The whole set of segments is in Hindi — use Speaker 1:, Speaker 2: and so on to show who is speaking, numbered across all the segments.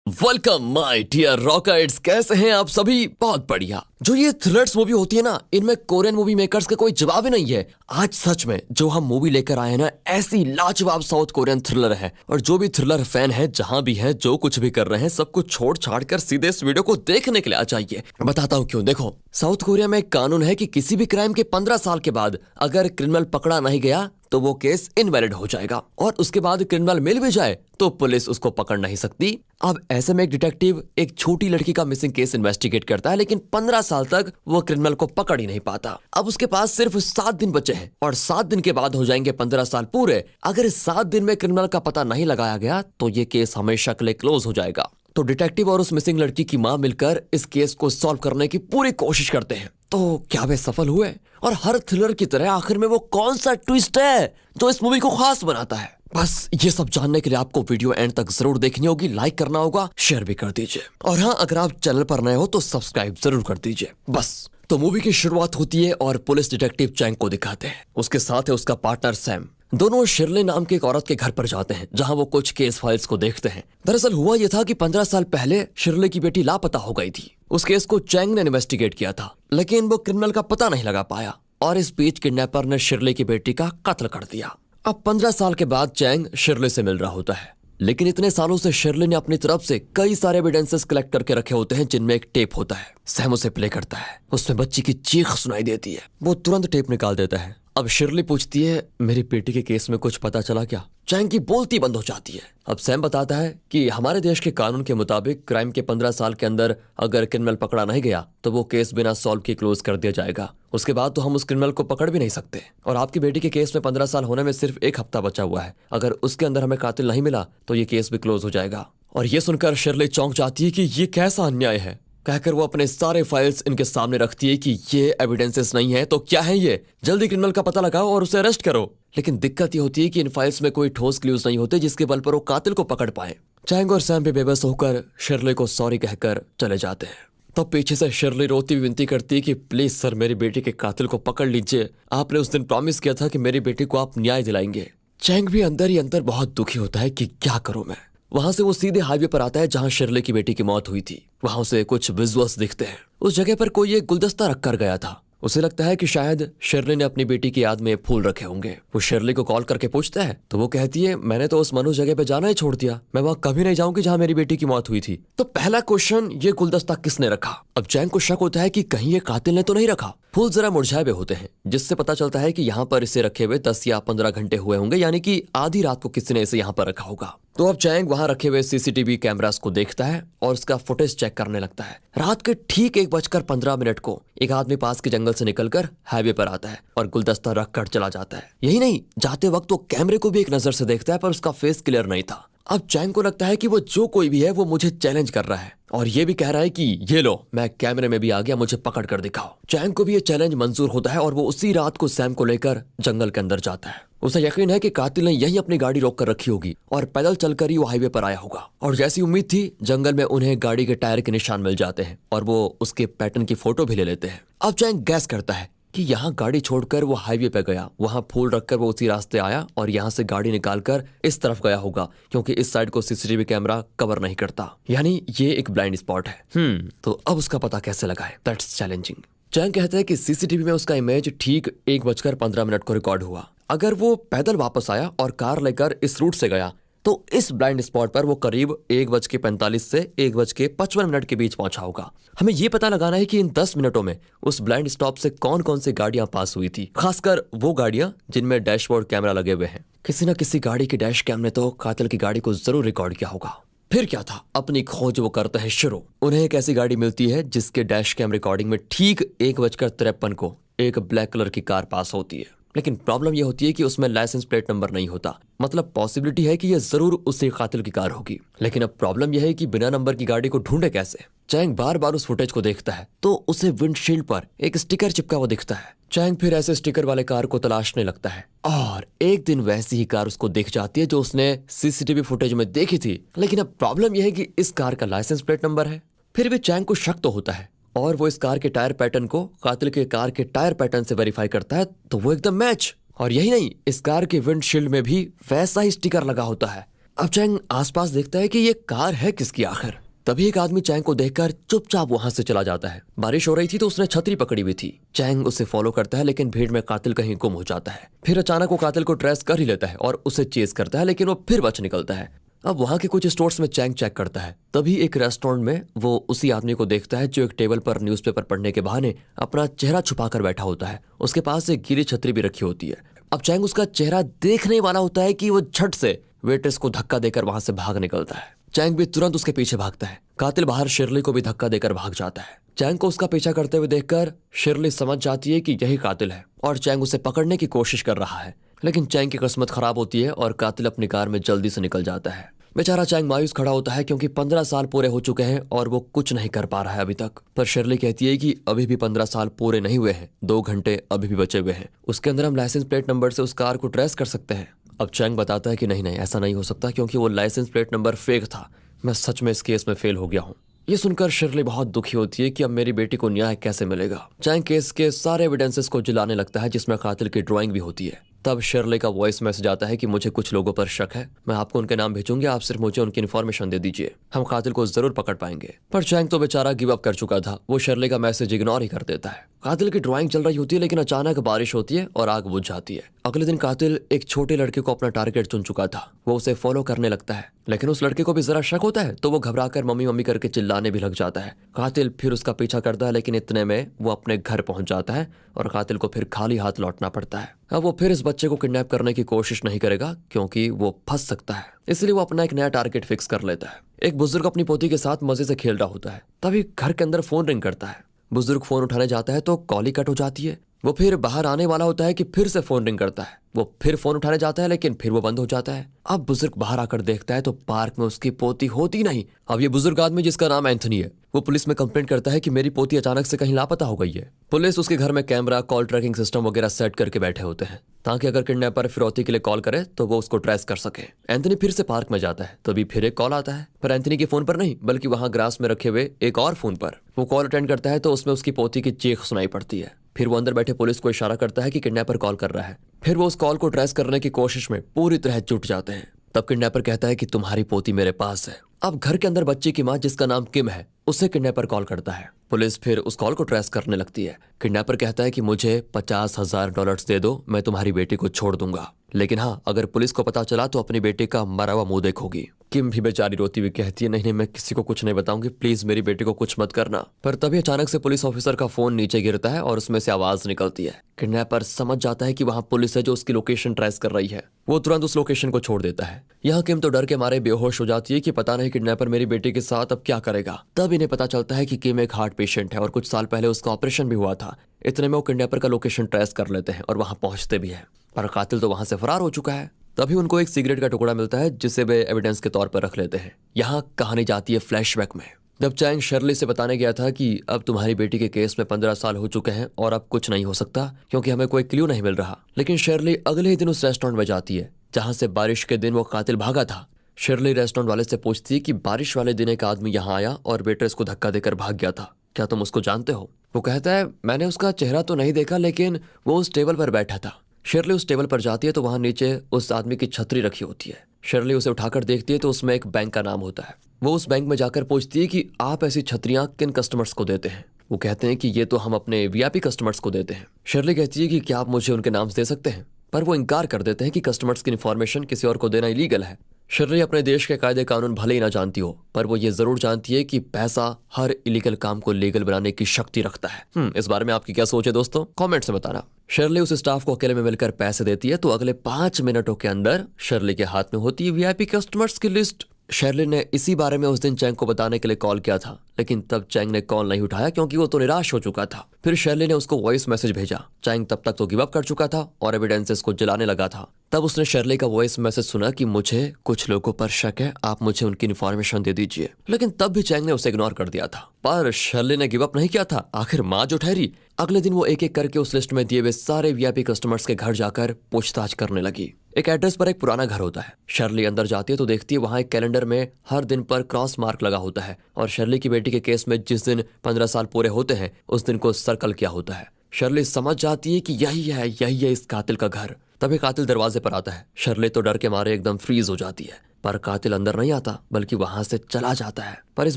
Speaker 1: Welcome my dear rockets. कैसे हैं आप सभी? बहुत बढ़िया। जो ये थ्रिलर्स मूवी होती है ना, इनमें कोरियन मूवी मेकर्स का कोई जवाब ही नहीं है। आज सच में जो हम मूवी लेकर आए हैं ना, ऐसी लाजवाब साउथ कोरियन थ्रिलर है। और जो भी थ्रिलर फैन है, जहां भी है, जो कुछ भी कर रहे हैं, सब कुछ छोड़ छाड़ कर सीधे इस वीडियो को देखने के लिए आ जाइए। बताता हूँ क्यों। देखो, साउथ कोरिया में एक कानून है कि किसी भी क्राइम के 15 साल के बाद अगर क्रिमिनल पकड़ा नहीं गया तो वो केस इनवैलिड हो जाएगा, और उसके बाद क्रिमिनल मिल भी जाए तो पुलिस उसको पकड़ नहीं सकती। अब ऐसे में एक डिटेक्टिव एक छोटी लड़की का मिसिंग केस इन्वेस्टिगेट करता है, लेकिन 15 साल तक वो क्रिमिनल को पकड़ ही नहीं पाता। अब उसके पास सिर्फ 7 दिन बचे हैं, और 7 दिन के बाद हो जाएंगे 15 साल पूरे। अगर इस 7 दिन में क्रिमिनल का पता नहीं लगाया गया तो ये केस हमेशा के लिए क्लोज हो जाएगा। तो डिटेक्टिव और उस मिसिंग लड़की की मां मिलकर इस केस को सॉल्व करने की पूरी कोशिश करते हैं। तो क्या वे सफल हुए? और हर थ्रिलर की तरह आखिर में वो कौन सा ट्विस्ट है जो इस मूवी को खास बनाता है? बस ये सब जानने के लिए आपको वीडियो एंड तक जरूर देखनी होगी, लाइक करना होगा, शेयर भी कर दीजिए, और हाँ, अगर आप चैनल पर नए हो तो सब्सक्राइब जरूर कर दीजिए। बस तो मूवी की शुरुआत होती है और पुलिस डिटेक्टिव चैंग को दिखाते हैं। उसके साथ है उसका पार्टनर सैम। दोनों शिरले नाम की एक औरत के घर पर जाते हैं, जहां वो कुछ केस फाइल्स को देखते हैं। दरअसल हुआ यह था कि 15 साल पहले शिरले की बेटी लापता हो गई थी। उस केस को चैंग ने इन्वेस्टिगेट किया था, लेकिन वो क्रिमिनल का पता नहीं लगा पाया, और इस बीच किडनैपर ने शिरले की बेटी का कत्ल कर दिया। अब 15 साल के बाद चैंग शिरले से मिल रहा होता है, लेकिन इतने सालों से शिरले ने अपनी तरफ से कई सारे एविडेंसेस कलेक्ट करके रखे होते हैं, जिनमें एक टेप होता है। सैम उसे प्ले करता है, उसमें बच्ची की चीख सुनाई देती है। वो तुरंत टेप निकाल देता है। अब शिरली पूछती है, मेरी बेटी के केस में कुछ पता चला क्या? चैंग की बोलती बंद हो जाती है। अब सैम बताता है कि हमारे देश के कानून के मुताबिक क्राइम के 15 साल के अंदर अगर क्रिमिनल पकड़ा नहीं गया तो वो केस बिना सॉल्व के क्लोज कर दिया जाएगा। उसके बाद तो हम उस क्रिमिनल को पकड़ भी नहीं सकते। और आपकी बेटी के केस में 15 साल होने में सिर्फ 1 हफ्ता बचा हुआ है। अगर उसके अंदर हमें कातिल नहीं मिला तो ये केस भी क्लोज हो जाएगा। और ये सुनकर शिरली चौंक जाती है कि ये कैसा अन्याय है। कहकर वो अपने सारे फाइल्स इनके सामने रखती है कि ये एविडेंसेस नहीं है तो क्या है ये, जल्दी क्रिमिनल का पता लगाओ और उसे अरेस्ट करो। लेकिन दिक्कत ये होती है कि इन फाइल्स में कोई ठोस क्लूज नहीं होते जिसके बल पर वो कातिल को पकड़ पाए। चैंग और सैम भी बेबस होकर शिरली को सॉरी कहकर चले जाते हैं। तो पीछे से शिरली रोती हुई विनती करती है कि प्लीज सर, मेरी बेटी के कातिल को पकड़ लीजिए। आपने उस दिन प्रॉमिस किया था कि मेरी बेटी को आप न्याय दिलाएंगे। चैंग भी अंदर ही अंदर बहुत दुखी होता है कि क्या करूं मैं। वहां से वो सीधे हाईवे पर आता है जहां शिरले की बेटी की मौत हुई थी। वहां उसे कुछ विजुअल्स दिखते हैं। उस जगह पर कोई एक गुलदस्ता रखकर गया था। उसे लगता है कि शायद शिरली ने अपनी बेटी की याद में फूल रखे होंगे। वो शिरली को कॉल करके पूछता है तो वो कहती है, मैंने तो उस मनु जगह पे जाना ही छोड़ दिया। मैं वहां कभी नहीं जाऊंगी जहां मेरी बेटी की मौत हुई थी। तो पहला क्वेश्चन, ये गुलदस्ता किसने रखा? अब चैंग को शक होता है कि कहीं ये कातिल ने तो नहीं रखा। फूल जरा मुरझाए हुए होते हैं, जिससे पता चलता है कि यहाँ पर इसे रखे हुए 10 या 15 घंटे हुए होंगे, यानी कि आधी रात को किसी ने इसे यहाँ पर रखा होगा। तो अब चैंग वहां रखे हुए सीसीटीवी कैमरास को देखता है और उसका फुटेज चेक करने लगता है। रात के ठीक 1:15 को एक आदमी पास के जंगल से निकलकर हाईवे पर आता है और गुलदस्ता रख कर चला जाता है। यही नहीं, जाते वक्त वो कैमरे को भी एक नजर से देखता है, पर उसका फेस क्लियर नहीं था। अब चैंग को लगता है कि वो जो कोई भी है वो मुझे चैलेंज कर रहा है, और ये भी कह रहा है कि ये लो, मैं कैमरे में भी आ गया, मुझे पकड़ कर दिखाओ। चैंग को भी ये चैलेंज मंजूर होता है और वो उसी रात को सैम को लेकर जंगल के अंदर जाता है। उसे यकीन है कि कातिल ने यही अपनी गाड़ी रोक कर रखी होगी और पैदल चलकर ही वो हाईवे पर आया होगा। और जैसी उम्मीद थी, जंगल में उन्हें गाड़ी के टायर के निशान मिल जाते हैं और वो उसके पैटर्न की फोटो भी ले लेते हैं। अब चैंग गैस करता है कि यहाँ गाड़ी छोड़कर वो हाईवे पे गया, वहां फूल रखकर वो उसी रास्ते आया और यहाँ से गाड़ी निकालकर इस तरफ गया होगा, क्योंकि इस साइड को सीसीटीवी कैमरा कवर नहीं करता। यानी ये एक ब्लाइंड स्पॉट है। तो अब उसका पता कैसे लगाए? That's challenging. चैंग कहता है कि सीसीटीवी में उसका इमेज ठीक 1:15 को रिकॉर्ड हुआ। अगर वो पैदल वापस आया और कार लेकर इस रूट से गया तो इस ब्लाइंड स्पॉट पर वो करीब 1:45 से 1:55 के बीच पहुंचा होगा। हमें ये पता लगाना है कि इन 10 मिनटों में उस ब्लाइंड स्टॉप से कौन कौन सी गाड़ियां पास हुई थी, खासकर वो गाड़ियां जिनमें डैशबोर्ड कैमरा लगे हुए हैं। किसी न किसी गाड़ी की डैश कैम ने तो कातिल की गाड़ी को जरूर रिकॉर्ड किया होगा। फिर क्या था, अपनी खोज वो करते हैं शुरू। उन्हें एक ऐसी गाड़ी मिलती है जिसके डैश कैम रिकॉर्डिंग में ठीक 1:53 को एक ब्लैक कलर की कार पास होती है। लेकिन प्रॉब्लम यह होती है कि उसमें लाइसेंस प्लेट नंबर नहीं होता। मतलब पॉसिबिलिटी है कि यह जरूर उसी कातिल की कार होगी, लेकिन अब प्रॉब्लम यह है कि बिना नंबर की गाड़ी को ढूंढे कैसे। चैंग बार बार उस फुटेज को देखता है तो उसे विंडशील्ड पर एक स्टिकर चिपका हुआ दिखता है। चैंग फिर ऐसे स्टिकर वाले कार को तलाशने लगता है और एक दिन वैसी ही कार उसको दिख जाती है जो उसने सीसीटीवी फुटेज में देखी थी। लेकिन अब प्रॉब्लम यह है कि इस कार का लाइसेंस प्लेट नंबर है। फिर भी चैंग को शक तो होता है और वो इस कार के टायर पैटर्न को कातिल के कार के टायर पैटर्न से वेरीफाई करता है तो वो एकदम मैच। और यही नहीं, इस कार के विंडशील्ड में भी वैसा ही स्टिकर लगा होता है। अब चैंग आसपास देखता है कि ये कार है किसकी आखिर। तभी एक आदमी चैंग को देखकर चुपचाप वहां से चला जाता है। बारिश हो रही थी तो उसने छतरी पकड़ी हुई थी। चैंग उसे फॉलो करता है लेकिन भीड़ में कातिल कहीं गुम हो जाता है। फिर अचानक वो कातिल को ट्रेस कर ही लेता है और उसे चेस करता है, लेकिन वो फिर बच निकलता है। अब वहां के कुछ स्टोर्स में चैंग चेक करता है। तभी एक रेस्टोरेंट में वो उसी आदमी को देखता है जो एक टेबल पर न्यूज़पेपर पढ़ने के बहाने अपना चेहरा छुपाकर बैठा होता है। उसके पास एक गीली छतरी भी रखी होती है। अब चैंग उसका चेहरा देखने वाला होता है कि वो झट से वेट्रेस को धक्का देकर वहां से भाग निकलता है। चैंग भी तुरंत उसके पीछे भागता है। कातिल बाहर शिरली को भी धक्का देकर भाग जाता है। चैंग को उसका पीछा करते हुए देखकर शिरली समझ जाती है कि यही कातिल है और चैंग उसे पकड़ने की कोशिश कर रहा है, लेकिन चैंग की किस्मत खराब होती है और कातिल अपनी कार में जल्दी से निकल जाता है। बेचारा चैंग मायूस खड़ा होता है क्योंकि 15 साल पूरे हो चुके हैं और वो कुछ नहीं कर पा रहा है अभी तक। पर शिरली कहती है कि अभी भी 15 साल पूरे नहीं हुए हैं, 2 घंटे अभी भी बचे हुए हैं। उसके अंदर हम लाइसेंस प्लेट नंबर से उस कार को ट्रेस कर सकते हैं। अब चैंग बताता है कि नहीं ऐसा नहीं हो सकता क्योंकि वो लाइसेंस प्लेट नंबर फेक था। मैं सच में इस केस में फेल हो गया हूँ। ये सुनकर शिरली बहुत दुखी होती है कि अब मेरी बेटी को न्याय कैसे मिलेगा। चैंग केस के सारे एविडेंसेस को जलाने लगता है जिसमें कातिल की ड्राइंग भी होती है। तब शिरली का वॉइस मैसेज आता है कि मुझे कुछ लोगों पर शक है, मैं आपको उनके नाम भेजूंगी, आप सिर्फ मुझे उनकी इन्फॉर्मेशन दे दीजिए, हम कातिल को जरूर पकड़ पाएंगे। पर चैंग तो बेचारा गिव अप कर चुका था। वो शिरली का मैसेज इग्नोर ही कर देता है। कातिल की ड्राइंग चल रही होती है लेकिन अचानक बारिश होती है और आग बुझ जाती है। अगले दिन कातिल एक छोटे लड़के को अपना टारगेट चुन चुका था। वो उसे फॉलो करने लगता है, लेकिन उस लड़के को भी जरा शक होता है तो वो घबराकर मम्मी मम्मी करके चिल्लाने भी लग जाता है। कातिल फिर उसका पीछा करता है लेकिन इतने में वो अपने घर पहुंच जाता है और कातिल को फिर खाली हाथ लौटना पड़ता है। अब वो फिर इस बच्चे को किडनैप करने की कोशिश नहीं करेगा क्योंकि वो फंस सकता है, इसलिए वो अपना एक नया टारगेट फिक्स कर लेता है। एक बुजुर्ग अपनी पोती के साथ मजे से खेल रहा होता है। तभी घर के अंदर फोन रिंग करता है। बुजुर्ग फोन उठाने जाता है तो कॉल ही कट हो जाती है। वो फिर बाहर आने वाला होता है कि फिर से फोन रिंग करता है। वो फिर फोन उठाने जाता है लेकिन फिर वो बंद हो जाता है। अब बुजुर्ग बाहर आकर देखता है तो पार्क में उसकी पोती होती नहीं। अब ये बुजुर्ग आदमी जिसका नाम एंथनी है, वो पुलिस में कंप्लेंट करता है कि मेरी पोती अचानक से कहीं लापता हो गई है। पुलिस उसके घर में कैमरा, कॉल ट्रैकिंग सिस्टम वगैरह सेट करके बैठे होते हैं ताकि अगर किडनैपर फिरौती के लिए कॉल करे तो वो उसको ट्रेस कर सके। एंथनी फिर से पार्क में जाता है। तभी फिर एक कॉल आता है, पर एंथनी के फोन पर नहीं बल्कि वहां ग्रास में रखे हुए एक और फोन पर। वो कॉल अटेंड करता है तो उसमें उसकी पोती की चीख सुनाई पड़ती है। फिर वो अंदर बैठे पुलिस को इशारा करता है कि किडनैपर कॉल कर रहा है। फिर वो उस कॉल को ट्रेस करने की कोशिश में पूरी तरह जुट जाते हैं। तब किडनैपर कहता है कि तुम्हारी पोती मेरे पास है। अब घर के अंदर बच्ची की माँ जिसका नाम किम है, उसे किडनैपर कॉल करता है। पुलिस फिर उस कॉल को ट्रेस करने लगती है। किडनैपर कहता है कि मुझे $50,000 दे दो, मैं तुम्हारी बेटी को छोड़ दूंगा, लेकिन हाँ अगर पुलिस को पता चला तो अपनी बेटी का मरा हुआ मुंह देखोगी। किम भी बेचारी रोती हुई कहती है नहीं मैं किसी को कुछ नहीं बताऊंगी, प्लीज मेरी बेटी को कुछ मत करना। पर तभी अचानक से पुलिस ऑफिसर का फोन नीचे गिरता है और उसमें से आवाज निकलती है। किडनैपर समझ जाता है कि वहां पुलिस है जो उसकी लोकेशन ट्रेस कर रही है। वो तुरंत उस लोकेशन को छोड़ देता है। यहाँ किम तो डर के मारे बेहोश हो जाती है कि पता नहीं किडनैपर मेरी बेटी के साथ अब क्या करेगा। तब इन्हें पता चलता है कि किम एक हार्ट पेशेंट है और कुछ साल पहले उसका ऑपरेशन भी हुआ था। इतने में वो किडनैपर का लोकेशन ट्रेस कर लेते हैं और वहां पहुंचते भी है, पर कातिल तो वहां से फरार हो चुका है। तभी उनको एक सिगरेट का टुकड़ा मिलता है जिसे वे एविडेंस के तौर पर रख लेते हैं। यहाँ कहानी जाती है फ्लैशबैक में। जब चैंग शर्ली से बताने गया था कि अब तुम्हारी बेटी के केस में 15 साल हो चुके हैं और अब कुछ नहीं हो सकता क्योंकि हमें कोई क्लू नहीं मिल रहा, लेकिन शर्ली अगले ही दिन उस रेस्टोरेंट में जाती है जहां से बारिश के दिन वो कातिल भागा था। शर्ली रेस्टोरेंट वाले से पूछती है कि बारिश वाले दिन एक आदमी यहाँ आया और वेट्रेस को धक्का देकर भाग गया था, क्या तुम उसको जानते हो? वो कहता है मैंने उसका चेहरा तो नहीं देखा लेकिन वो उस टेबल पर बैठा था। शर्ली उस टेबल पर जाती है तो वहां नीचे उस आदमी की छतरी रखी होती है। शर्ली उसे उठाकर देखती है तो उसमें एक बैंक का नाम होता है। वो उस बैंक में जाकर पूछती है कि आप ऐसी छतरियां किन कस्टमर्स को देते हैं? वो कहते हैं कि ये तो हम अपने वीआईपी कस्टमर्स को देते हैं। शर्ली कहती है कि क्या आप मुझे उनके नाम दे सकते हैं? पर वो इनकार कर देते हैं कि कस्टमर्स की इन्फॉर्मेशन किसी और को देना इलीगल है। शर्ली अपने देश के कायदे कानून भले ही ना जानती हो, पर वो ये जरूर जानती है कि पैसा हर इलीगल काम को लीगल बनाने की शक्ति रखता है। इस बारे में आपकी क्या सोच है दोस्तों? कमेंट से बताना। शर्ली उस स्टाफ को अकेले में मिलकर पैसे देती है तो अगले 5 मिनटों के अंदर शर्ली के हाथ में होती है वीआईपी कस्टमर्स की लिस्ट। शर्ली ने इसी बारे में उस दिन चैंग को बताने के लिए कॉल किया था, लेकिन तब चैंग ने कॉल नहीं उठाया क्योंकि वो तो निराश हो चुका था। फिर शर्ली ने उसको वॉइस मैसेज भेजा। चैंग तब तक तो गिव अप कर चुका था और एविडेंसेस को जलाने लगा था। तब उसने शर्ली का वॉइस मैसेज सुना कि मुझे कुछ लोगों पर शक है, आप मुझे उनकी इन्फॉर्मेशन दे दीजिए, लेकिन तब भी चैंग ने उसे इग्नोर कर दिया था। पर शर्ली ने गिव अप नहीं किया था, आखिर माँ जो ठहरी। अगले दिन वो एक एक करके उस लिस्ट में दिए हुए सारे वीआईपी कस्टमर्स के घर जाकर पूछताछ करने लगी। एक एड्रेस पर एक पुराना घर होता है। शर्ली अंदर जाती है तो देखती है वहां एक कैलेंडर में हर दिन पर क्रॉस मार्क लगा होता है और शर्ली की बेटी के केस में जिस दिन 15 साल पूरे होते हैं उस दिन को सर्कल किया होता है। शर्ली समझ जाती है कि यही है इस कातिल का घर। तभी कातिल दरवाजे पर आता है। शर्ली तो डर के मारे एकदम फ्रीज हो जाती है। पर कातिल अंदर नहीं आता बल्कि वहां से चला जाता है। पर इस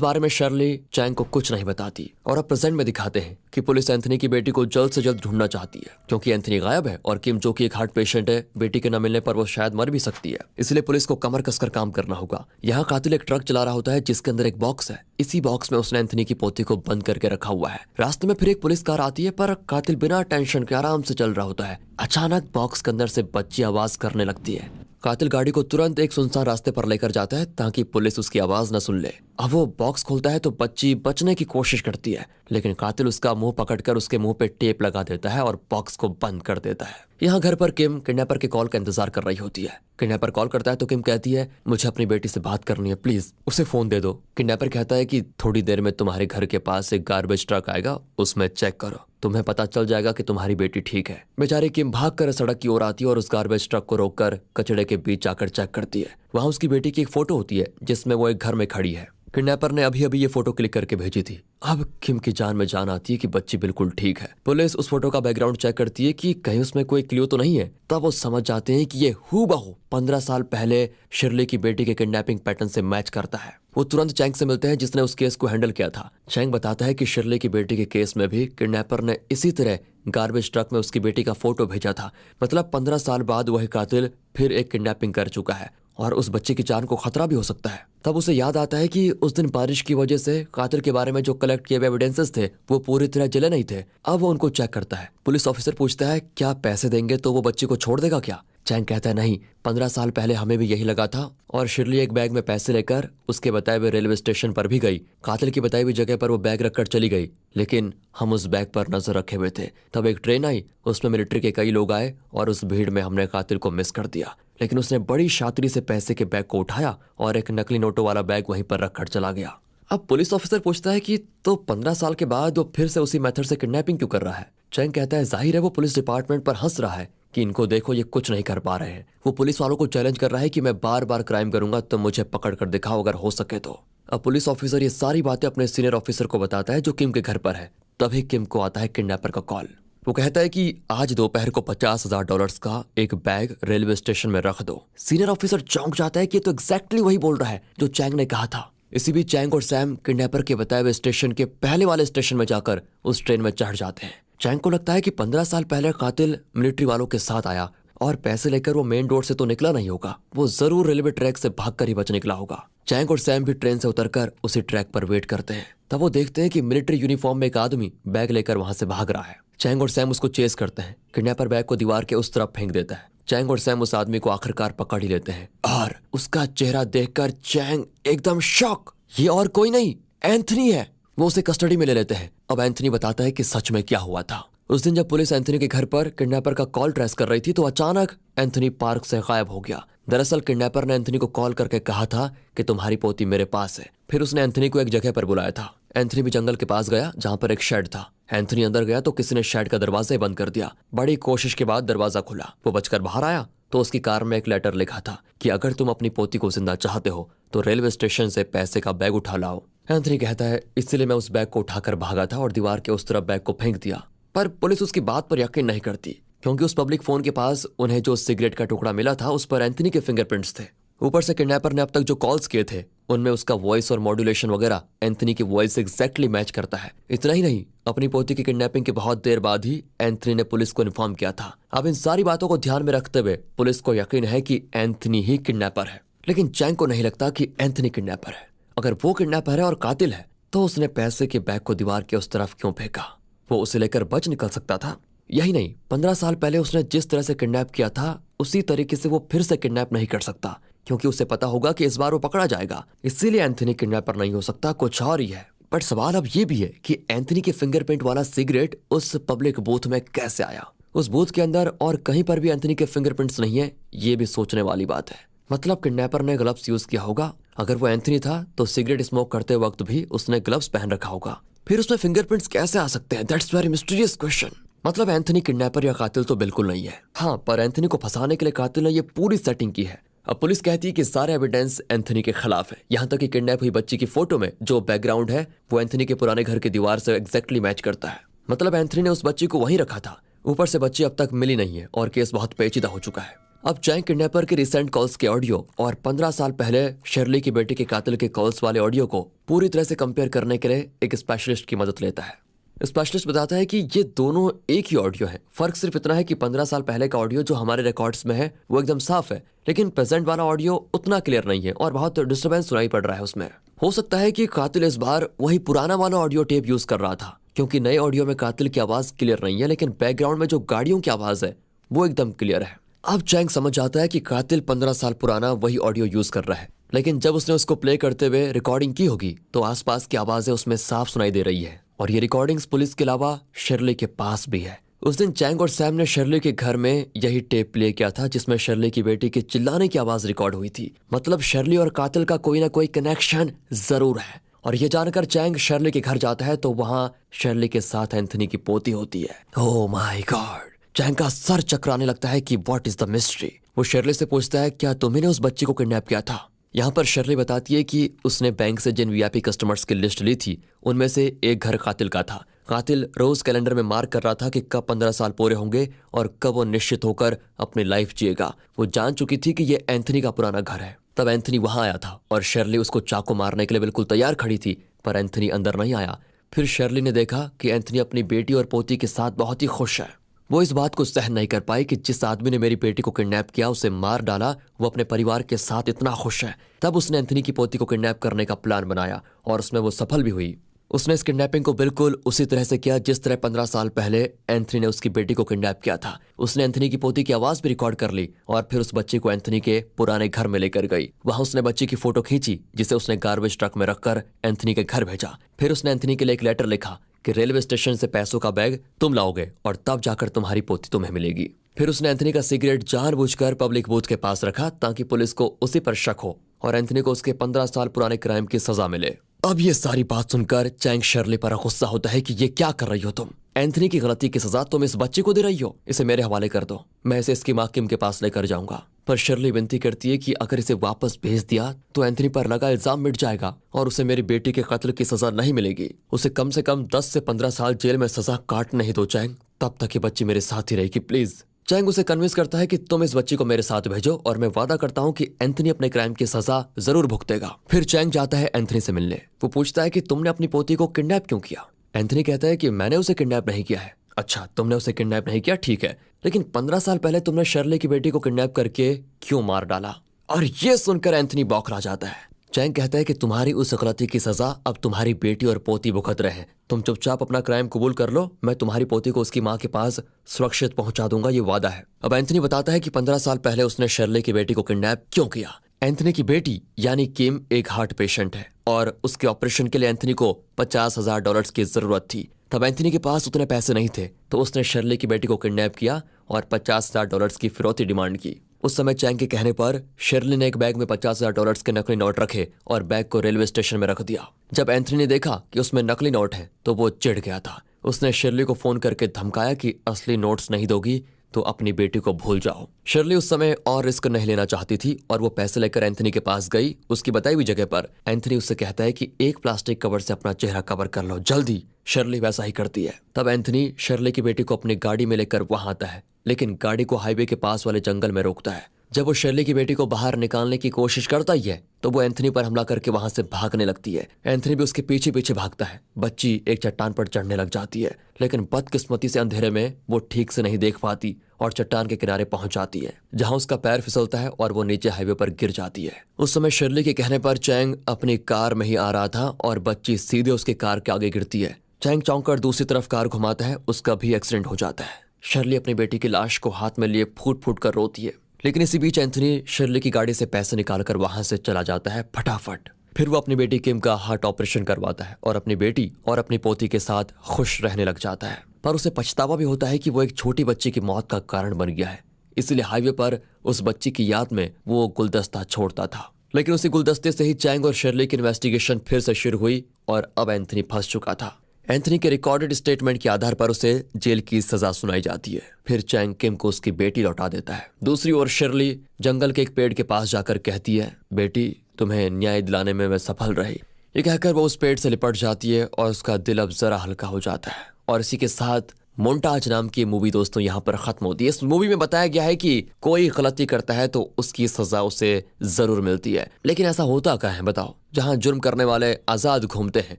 Speaker 1: बारे में शर्ली चैंग को कुछ नहीं बताती और अब प्रेजेंट में दिखाते हैं कि पुलिस एंथनी की बेटी को जल्द से जल्द ढूंढना चाहती है क्योंकि एंथनी गायब है और किम जो कि एक हार्ट पेशेंट है, बेटी के न मिलने पर वो शायद मर भी सकती है। इसलिए पुलिस को कमर कसकर काम करना होगा। यहाँ कातिल एक ट्रक चला रहा होता है जिसके अंदर एक बॉक्स है। इसी बॉक्स में उसने एंथनी की पोती को बंद करके रखा हुआ है। रास्ते में फिर एक पुलिस कार आती है पर कातिल बिना टेंशन के आराम से चल रहा होता है। अचानक बॉक्स के अंदर से बच्ची आवाज करने लगती है। कातिल गाड़ी को तुरंत एक सुनसान रास्ते पर लेकर जाता है ताकि पुलिस उसकी आवाज न सुन ले। अब वो बॉक्स खोलता है तो बच्ची बचने की कोशिश करती है, लेकिन कातिल उसका मुंह पकड़कर उसके मुंह पे टेप लगा देता है और बॉक्स को बंद कर देता है। यहाँ घर पर किम किडनैपर के कॉल का इंतजार कर रही होती है। किडनैपर कॉल करता है तो किम कहती है, मुझे अपनी बेटी से बात करनी है, प्लीज उसे फोन दे दो। किडनैपर कहता है कि थोड़ी देर में तुम्हारे घर के पास एक गार्बेज ट्रक आएगा, उसमें चेक करो, तुम्हें पता चल जाएगा कि तुम्हारी बेटी ठीक है। बेचारी किम भागकर सड़क की ओर आती है और उस गार्बेज ट्रक को रोककर कचड़े के बीच जाकर चेक करती है। वहां उसकी बेटी की एक फोटो होती है जिसमें वो एक घर में खड़ी है। किडनैपर ने अभी अभी ये फोटो क्लिक करके भेजी थी। अब किम की जान में जान आती है कि बच्ची बिल्कुल ठीक है। पुलिस उस फोटो का बैकग्राउंड चेक करती है कि कहीं उसमें कोई क्लू तो नहीं है। तब वो समझ जाते हैं कि ये हूबहू 15 साल पहले शिरली की बेटी के किडनैपिंग पैटर्न से मैच करता है। वो तुरंत चैंग से मिलते हैं जिसने उस केस को हैंडल किया था। चैंग बताता है कि शिरली की बेटी के केस में भी किडनैपर ने इसी तरह गार्बेज ट्रक में उसकी बेटी का फोटो भेजा था। मतलब 15 साल बाद वह कातिल फिर एक किडनैपिंग कर चुका है और उस बच्चे की जान को खतरा भी हो सकता है। तब उसे याद आता है कि उस दिन बारिश की वजह से कातिल के बारे में जो कलेक्ट किए हुए एविडेंसेस थे वो पूरी तरह जले नहीं थे। अब वो उनको चेक करता है। पुलिस ऑफिसर पूछता है, क्या पैसे देंगे तो वो बच्ची को छोड़ देगा क्या? चैंग कहता है, नहीं, 15 साल पहले हमें भी यही लगा था और शिरली एक बैग में पैसे लेकर उसके बताए हुए रेलवे स्टेशन पर भी गई। कातिल की बताई हुई जगह पर वो बैग रखकर चली गई, लेकिन हम उस बैग पर नजर रखे हुए थे। तब एक ट्रेन आई, उसमें मिलिट्री के कई लोग आए और उस भीड़ में हमने कातिल को मिस कर दिया, लेकिन उसने बड़ी शातिरी से पैसे के बैग को उठाया और एक नकली नोटों वाला बैग वहीं पर रखकर चला गया। अब पुलिस ऑफिसर पूछता है कि तो 15 साल के बाद वो फिर से उसी मेथड से किडनैपिंग क्यों कर रहा है? चैंग कहता है, जाहिर है वो पुलिस डिपार्टमेंट पर हंस रहा है कि इनको देखो ये कुछ नहीं कर पा रहे हैं। वो पुलिस वालों को चैलेंज कर रहा है कि मैं बार बार क्राइम करूंगा तो मुझे पकड़ कर दिखाओ अगर हो सके तो। अब पुलिस ऑफिसर ये सारी बातें अपने सीनियर ऑफिसर को बताता है जो किम के घर पर है। तभी किम को आता है किडनैपर का कॉल। वो कहता है कि आज दोपहर को $50,000 का एक बैग रेलवे स्टेशन में रख दो। सीनियर ऑफिसर चौंक जाता है कि तो एग्जैक्टली वही बोल रहा है जो चैंग ने कहा था। इसी बीच चैंग और सैम किडनैपर के बताए हुए स्टेशन के पहले वाले स्टेशन में जाकर उस ट्रेन में चढ़ जाते हैं। चैंग को लगता है कि 15 साल पहले कातिल मिलिट्री वालों के साथ आया और पैसे लेकर वो मेन रोड से तो निकला नहीं होगा, वो जरूर रेलवे ट्रैक से भागकर ही बच निकला होगा। चैंग और सैम भी ट्रेन से उतरकर उसी ट्रैक पर वेट करते हैं। तब वो देखते हैं कि मिलिट्री यूनिफॉर्म में एक आदमी बैग लेकर वहां से भाग रहा है। चैंग और सैम उसको चेस करते हैं। किडनैपर बैग को दीवार के उस तरफ फेंक देता है। चैंग और सैम उस आदमी को आखिरकार पकड़ ही लेते हैं और उसका चेहरा देखकर चैंग एकदम शॉक। ये और कोई नहीं, एंथनी है। वो उसे कस्टडी में ले लेते हैं। अब एंथनी बताता है कि सच में क्या हुआ था। उस दिन जब पुलिस एंथनी के घर पर किडनैपर का कॉल ट्रेस कर रही थी तो अचानक एंथनी पार्क से गायब हो गया। दरअसल किडनैपर ने एंथनी को कॉल करके कहा था कि तुम्हारी पोती मेरे पास है। फिर उसने एंथनी को एक जगह पर बुलाया था। एंथनी भी जंगल के पास गया जहां पर एक शेड था। एंथनी अंदर गया तो किसी ने शेड का दरवाजा ही बंद कर दिया। बड़ी कोशिश के बाद दरवाजा खुला। वो बचकर बाहर आया तो उसकी कार में एक लेटर लिखा था कि अगर तुम अपनी पोती को जिंदा चाहते हो तो रेलवे स्टेशन से पैसे का बैग उठा लाओ। एंथनी कहता है, इसलिए मैं उस बैग को उठाकर भागा था और दीवार के उस तरफ बैग को फेंक दिया। पर पुलिस उसकी बात पर यकीन नहीं करती क्योंकि उस पब्लिक फोन के पास उन्हें जो सिगरेट का टुकड़ा मिला था उस पर एंथनी के फिंगरप्रिंट्स थे। ऊपर से किडनैपर ने अब तक जो कॉल्स किए थे उनमें उसका वॉइस और मॉड्यूलेशन वगैरह एंथनी की वॉइस एग्जैक्टली मैच करता है। इतना ही नहीं, अपनी पोती की किडनैपिंग के बहुत देर बाद ही एंथनी ने पुलिस को इन्फॉर्म किया था। अब इन सारी बातों को ध्यान में रखते हुए पुलिस को यकीन है कि एंथनी ही किडनैपर है, लेकिन चैंग को नहीं लगता कि एंथनी किडनैपर है। अगर वो किडनैपर है और कातिल है तो उसने पैसे के बैग को दीवार के उस तरफ क्यों फेंका? वो उसे लेकर बच निकल सकता था। यही नहीं, 15 साल पहले उसने जिस तरह से किडनैप किया था उसी तरीके से वो फिर से किडनैप नहीं कर सकता क्योंकि उसे पता होगा कि इस बार वो पकड़ा जाएगा। इसीलिए एंथनी किडनैपर नहीं हो सकता, कुछ और ही है। बट सवाल अब ये भी है कि एंथनी के फिंगरप्रिंट वाला सिगरेट उस पब्लिक बूथ में कैसे आया? उस बूथ के अंदर और कहीं पर भी एंथनी के फिंगरप्रिंट्स नहीं है, ये भी सोचने वाली बात है। मतलब किडनैपर ने ग्लव्स यूज किया होगा। अगर वो एंथनी था तो सिगरेट स्मोक करते वक्त भी उसने ग्लव्स पहन रखा होगा। फिर उसमें फिंगरप्रिंट्स कैसे आ सकते हैं? That's very mysterious question. मतलब एंथनी किडनैपर या कातिल तो बिल्कुल नहीं है। हाँ, पर एंथनी को फंसाने के लिए कातिल ने ये पूरी सेटिंग की है। अब पुलिस कहती है कि सारे एविडेंस एंथनी के खिलाफ है, यहाँ तक कि किडनैप हुई बच्ची की फोटो में जो बैकग्राउंड है वो एंथनी के पुराने घर की दीवार से एग्जैक्टली मैच करता है। मतलब एंथनी ने उस बच्ची को वहीं रखा था। ऊपर से बच्ची अब तक मिली नहीं है और केस बहुत पेचीदा हो चुका है। अब चैंग किडनैपर के रिसेंट कॉल्स के ऑडियो और 15 साल पहले शर्ली की बेटी के कातिल के कॉल्स वाले ऑडियो को पूरी तरह से कंपेयर करने के लिए एक स्पेशलिस्ट की मदद लेता है। स्पेशलिस्ट बताता है कि ये दोनों एक ही ऑडियो है, फर्क सिर्फ इतना है कि 15 साल पहले का ऑडियो जो हमारे रिकॉर्ड्स में है वो एकदम साफ है, लेकिन प्रेजेंट वाला ऑडियो उतना क्लियर नहीं है और बहुत डिस्टर्बेंस सुनाई पड़ रहा है उसमें। हो सकता है कि कातिल इस बार वही पुराना वाला ऑडियो टेप यूज कर रहा था, क्योंकि नए ऑडियो में कातिल की आवाज क्लियर नहीं है, लेकिन बैकग्राउंड में जो गाड़ियों की आवाज है वो एकदम क्लियर है। अब चैंग समझ जाता है कि कातिल 15 साल पुराना वही ऑडियो यूज कर रहा है, लेकिन जब उसने उसको प्ले करते हुए रिकॉर्डिंग की होगी तो आसपास की आवाजें उसमें साफ सुनाई दे रही है और ये रिकॉर्डिंग्स पुलिस के अलावा शर्ली के पास भी है। उस दिन चैंग और सैम ने शर्ली के घर में यही टेप प्ले किया था जिसमें शर्ली की बेटी के चिल्लाने की आवाज रिकॉर्ड हुई थी। मतलब शर्ली और कातिल का कोई ना कोई कनेक्शन जरूर है। और ये जानकर चैंग शर्ली के घर जाता है तो वहां शर्ली के साथ एंथनी की पोती होती है। ओह माय गॉड, चैंग का सर चकराने लगता है कि व्हाट इज द मिस्ट्री। वो शर्ली से पूछता है, क्या तुमने उस बच्ची को किडनैप किया था? यहाँ पर शर्ली बताती है कि उसने बैंक से जिन वीआईपी कस्टमर्स की लिस्ट ली थी उनमें से एक घर कातिल का था। कातिल रोज कैलेंडर में मार्क कर रहा था कि कब 15 साल पूरे होंगे और कब वो निश्चित होकर अपनी लाइफ जिएगा। वो जान चुकी थी कि ये एंथनी का पुराना घर है। तब एंथनी वहां आया था और शर्ली उसको चाकू मारने के लिए बिल्कुल तैयार खड़ी थी, पर एंथनी अंदर नहीं आया। फिर शर्ली ने देखा कि एंथनी अपनी बेटी और पोती के साथ बहुत ही खुश है। वो इस बात को सहन नहीं कर पाई कि जिस आदमी ने मेरी बेटी को किडनैप किया उसे मार डाला, वो अपने परिवार के साथ इतना खुश है। तब उसने एंथनी की पोती को किडनैप करने का प्लान बनाया और उसमें वो सफल भी हुई। उसने इस किडनैपिंग को बिल्कुल उसी तरह से किया जिस तरह 15 साल पहले एंथनी ने उसकी बेटी को किडनैप किया था। उसने एंथनी की पोती की आवाज भी रिकॉर्ड कर ली और फिर उस बच्ची को एंथनी के पुराने घर में लेकर गई। वहां उसने बच्ची की फोटो खींची जिसे उसने गार्बेज ट्रक में रखकर एंथनी के घर भेजा। फिर उसने एंथनी के लिए एक लेटर लिखा कि रेलवे स्टेशन से पैसों का बैग तुम लाओगे और तब जाकर तुम्हारी पोती तुम्हें मिलेगी। फिर उसने एंथनी का सिगरेट जानबूझकर पब्लिक बूथ के पास रखा ताकि पुलिस को उसी पर शक हो और एंथनी को उसके 15 साल पुराने क्राइम की सजा मिले। अब ये सारी बात सुनकर चैंग शर्ली पर गुस्सा होता है कि ये क्या कर रही हो तुम? एंथनी की गलती की सजा तुम इस बच्चे को दे रही हो। इसे मेरे हवाले कर दो, मैं इसे इसकी माँ किम के पास लेकर जाऊंगा। पर शर्ली विनती करती है कि अगर इसे वापस भेज दिया तो एंथनी पर लगा इल्जाम मिट जाएगा और उसे मेरी बेटी के कत्ल की सजा नहीं मिलेगी। उसे कम से कम 10 से 15 साल जेल में सजा काट नहीं दो चैंग, तब तक ये बच्ची मेरे साथ ही रहेगी प्लीज। चैंग उसे कन्विंस करता है कि तुम इस बच्ची को मेरे साथ भेजो और मैं वादा करता हूँ कि एंथनी अपने क्राइम की सजा जरूर भुगतेगा। फिर चैंग जाता है एंथनी से मिलने। वो पूछता है कि तुमने अपनी पोती को किडनैप क्यों किया? एंथनी कहता है कि मैंने उसे किडनैप नहीं किया है। अच्छा, तुमने उसे किडनैप नहीं किया, ठीक है, लेकिन 15 साल पहले तुमने शर्ली की बेटी को किडनैप करके क्यों मार डाला? और ये सुनकर एंथनी बौखला जाता है। चैंग कहता है कि तुम्हारी उस गलती की सजा अब तुम्हारी बेटी और पोती भुगत रहे हैं। तुम चुपचाप अपना क्राइम कबूल कर लो, मैं तुम्हारी पोती को उसकी माँ के पास सुरक्षित पहुंचा दूंगा, ये वादा है। अब एंथनी बताता है कि 15 साल पहले उसने शर्ली की बेटी को किडनैप क्यों किया। एंथनी की बेटी यानी किम एक हार्ट पेशेंट है और उसके ऑपरेशन के लिए एंथनी को $50,000 की जरूरत थी। तब एंथनी के पास उतने पैसे नहीं थे तो उसने शर्ली की बेटी को किडनैप किया और $50,000 की फिरौती डिमांड की। उस समय चैंग के कहने पर शर्ली ने एक बैग में $50,000 के नकली नोट रखे और बैग को रेलवे स्टेशन में रख दिया। जब एंथनी ने देखा कि उसमें नकली नोट है तो वो चिढ़ गया था। उसने शर्ली को फोन करके धमकाया कि असली नोट्स नहीं दोगी तो अपनी बेटी को भूल जाओ। शर्ली उस समय और रिस्क नहीं लेना चाहती थी और वो पैसे लेकर एंथनी के पास गई। उसकी बताई हुई जगह पर एंथनी उससे कहता है कि एक प्लास्टिक कवर से अपना चेहरा कवर कर लो जल्दी। शर्ली वैसा ही करती है। तब एंथनी शर्ली की बेटी को अपनी गाड़ी में लेकर वहां आता है, लेकिन गाड़ी को हाईवे के पास वाले जंगल में रोकता है। जब वो शर्ली की बेटी को बाहर निकालने की कोशिश करता ही है तो वो एंथनी पर हमला करके वहां से भागने लगती है। एंथनी भी उसके पीछे पीछे भागता है। बच्ची एक चट्टान पर चढ़ने लग जाती है, लेकिन बदकिस्मती से अंधेरे में वो ठीक से नहीं देख पाती और चट्टान के किनारे पहुंच जाती है, जहां उसका पैर फिसलता है और वो नीचे हाईवे पर गिर जाती है। उस समय शर्ली के कहने पर चैंग अपनी कार में ही आ रहा था और बच्ची सीधे उसके कार के आगे गिरती है। चैंग चौंक कर दूसरी तरफ कार घुमाता है, उसका भी एक्सीडेंट हो जाता है। शर्ली अपनी बेटी की लाश को हाथ में लिए फूट फूट कर रोती है, लेकिन इसी बीच एंथनी शर्ली की गाड़ी से पैसे निकालकर वहां से चला जाता है फटाफट। फिर वो अपनी बेटी किम का हार्ट ऑपरेशन करवाता है और अपनी बेटी और अपनी पोती के साथ खुश रहने लग जाता है। पर उसे पछतावा भी होता है कि वो एक छोटी बच्ची की मौत का कारण बन गया है, इसलिए हाईवे पर उस बच्ची की याद में वो गुलदस्ता छोड़ता था। लेकिन उसी गुलदस्ते से ही चैंग और शर्ली की इन्वेस्टिगेशन फिर से शुरू हुई और अब एंथनी फंस चुका था। एंथनी के रिकॉर्डेड स्टेटमेंट के आधार पर उसे जेल की सजा सुनाई जाती है। फिर चैंग किम को उसकी बेटी लौटा देता है। दूसरी ओर शर्ली जंगल के एक पेड़ के पास जाकर कहती है, बेटी तुम्हें न्याय दिलाने में मैं सफल रही। ये कहकर वो उस पेड़ से लिपट जाती है और उसका दिल अब जरा हल्का हो जाता है और इसी के साथ मोन्टाज नाम की मूवी दोस्तों यहाँ पर खत्म होती है। इस मूवी में बताया गया है कि कोई गलती करता है तो उसकी सजा उसे जरूर मिलती है, लेकिन ऐसा होता क्या है बताओ? जहाँ जुर्म करने वाले आजाद घूमते हैं,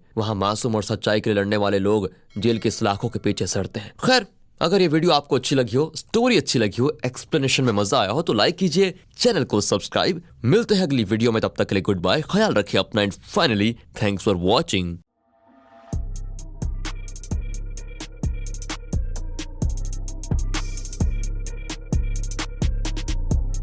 Speaker 1: वहाँ मासूम और सच्चाई के लिए लड़ने वाले लोग जेल की सलाखों के पीछे सड़ते हैं। खैर, अगर ये वीडियो आपको अच्छी लगी हो, स्टोरी अच्छी लगी हो, एक्सप्लेनेशन में मजा आया हो तो लाइक कीजिए, चैनल को सब्सक्राइब। मिलते हैं अगली वीडियो में, तब तक के लिए गुड बाय, ख्याल रखिए अपना, and finally thanks for watching.